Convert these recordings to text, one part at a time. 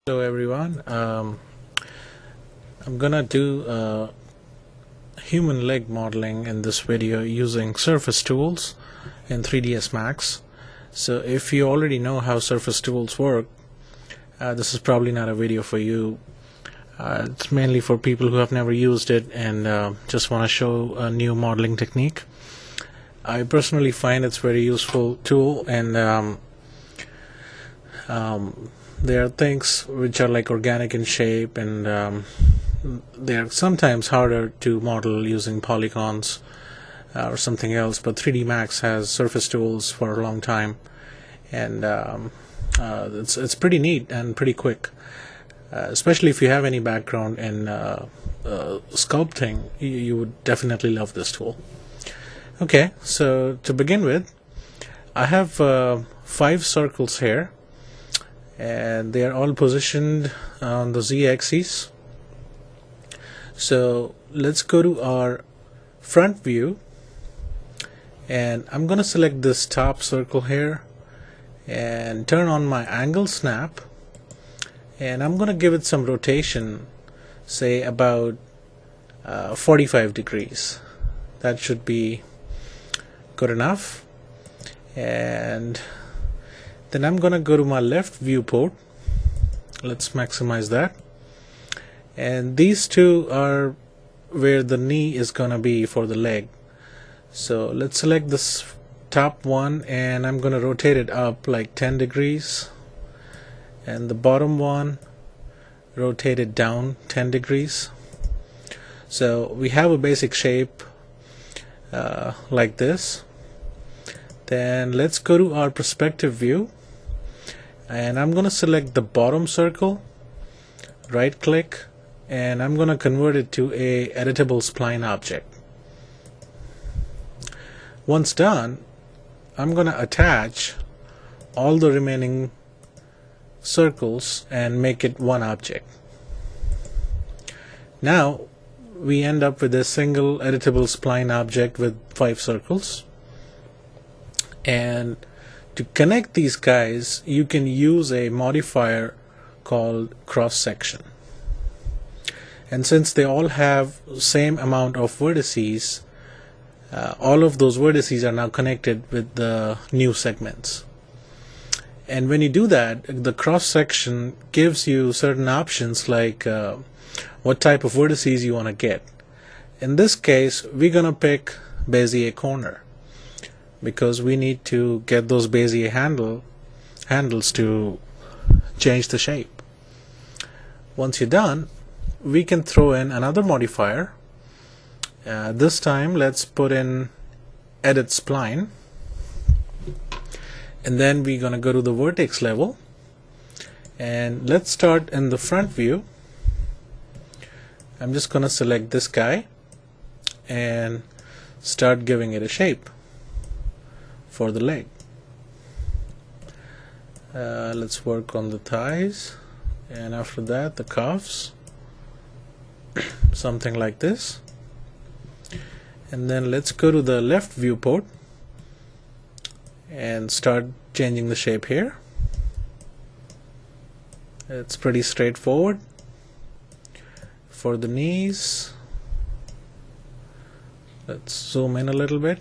Hello everyone. I'm gonna do human leg modeling in this video using surface tools in 3ds Max. So if you already know how surface tools work, this is probably not a video for you. It's mainly for people who have never used it and just want to show a new modeling technique. I personally find it's a very useful tool, and there are things which are like organic in shape, and they are sometimes harder to model using polygons or something else, but 3D Max has surface tools for a long time, and it's pretty neat and pretty quick, especially if you have any background in sculpting. You would definitely love this tool. Okay, so to begin with, I have 5 circles here, and they are all positioned on the z-axis. So let's go to our front view, and I'm gonna select this top circle here and turn on my angle snap, and I'm gonna give it some rotation, say about 45 degrees. That should be good enough. And then I'm gonna go to my left viewport. Let's maximize that. And these two are where the knee is gonna be for the leg. So let's select this top one, and I'm gonna rotate it up like 10 degrees, and the bottom one rotate it down 10 degrees. So we have a basic shape like this. Then let's go to our perspective view, and I'm gonna select the bottom circle, right click, and I'm gonna convert it to a editable spline object. Once done, I'm gonna attach all the remaining circles and make it one object. Now we end up with a single editable spline object with 5 circles. And to connect these guys, you can use a modifier called cross section. And since they all have same amount of vertices, all of those vertices are now connected with the new segments. And when you do that, the cross section gives you certain options like what type of vertices you want to get. In this case, we're gonna pick Bezier corner, because we need to get those Bezier handles to change the shape. Once you're done, we can throw in another modifier. This time let's put in edit spline, and then we're gonna go to the vertex level, and let's start in the front view. I'm just gonna select this guy and start giving it a shape for the leg. Let's work on the thighs, and after that the calves, something like this. And then let's go to the left viewport and start changing the shape here. It's pretty straightforward. For the knees, let's zoom in a little bit.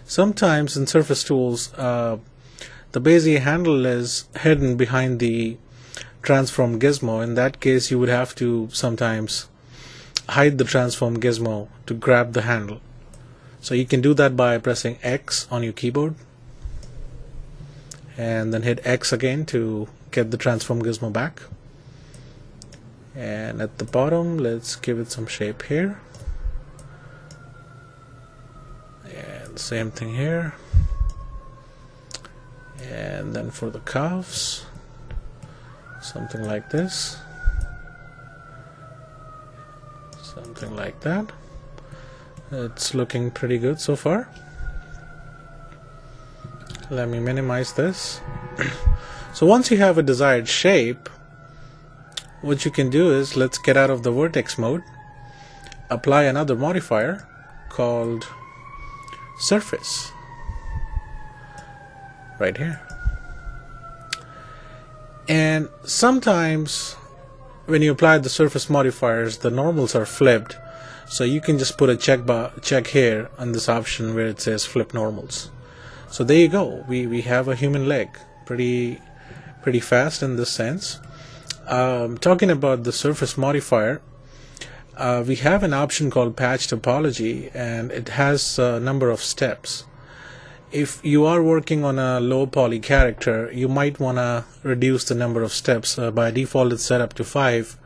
Sometimes in surface tools, the Bezier handle is hidden behind the transform gizmo. In that case, you would have to sometimes hide the transform gizmo to grab the handle. So you can do that by pressing X on your keyboard, and then hit X again to get the transform gizmo back. And at the bottom, let's give it some shape here. Same thing here. And then for the calves, something like this, something like that. It's looking pretty good so far. Let me minimize this. So once you have a desired shape, what you can do is, let's get out of the vertex mode, apply another modifier called surface. right here. And sometimes when you apply the surface modifiers, the normals are flipped, so you can just put a check here on this option where it says flip normals. So there you go, we have a human leg. Pretty fast in this sense. Talking about the surface modifier, we have an option called patch topology, and it has a number of steps. If you are working on a low poly character, you might want to reduce the number of steps. By default it's set up to 5.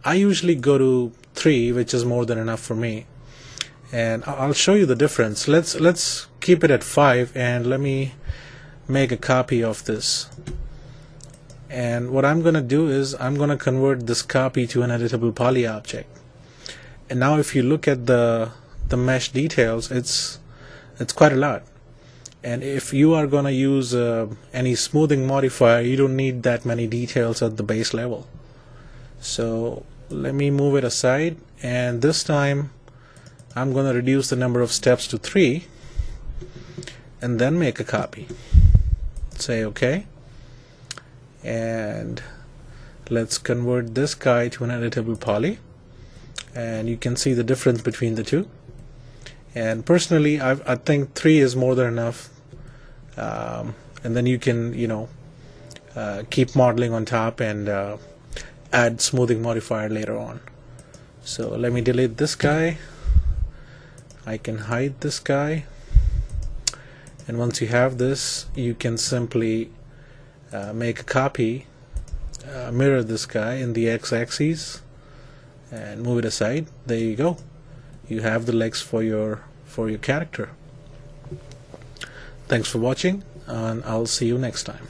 I usually go to 3, which is more than enough for me, and I'll show you the difference. Let's keep it at 5, and let me make a copy of this. And what I'm gonna do is I'm gonna convert this copy to an editable poly object. And now if you look at the mesh details, it's quite a lot. And if you are gonna use any smoothing modifier, you don't need that many details at the base level. So let me move it aside, and this time I'm gonna reduce the number of steps to 3 and then make a copy. Say OK, and let's convert this guy to an editable poly, and you can see the difference between the two. And personally I think 3 is more than enough, and then you can keep modeling on top and add smoothing modifier later on. So let me delete this guy. I can hide this guy, and once you have this, you can simply make a copy, mirror this guy in the x-axis and move it aside. There you go, you have the legs for your character. Thanks for watching, and I'll see you next time.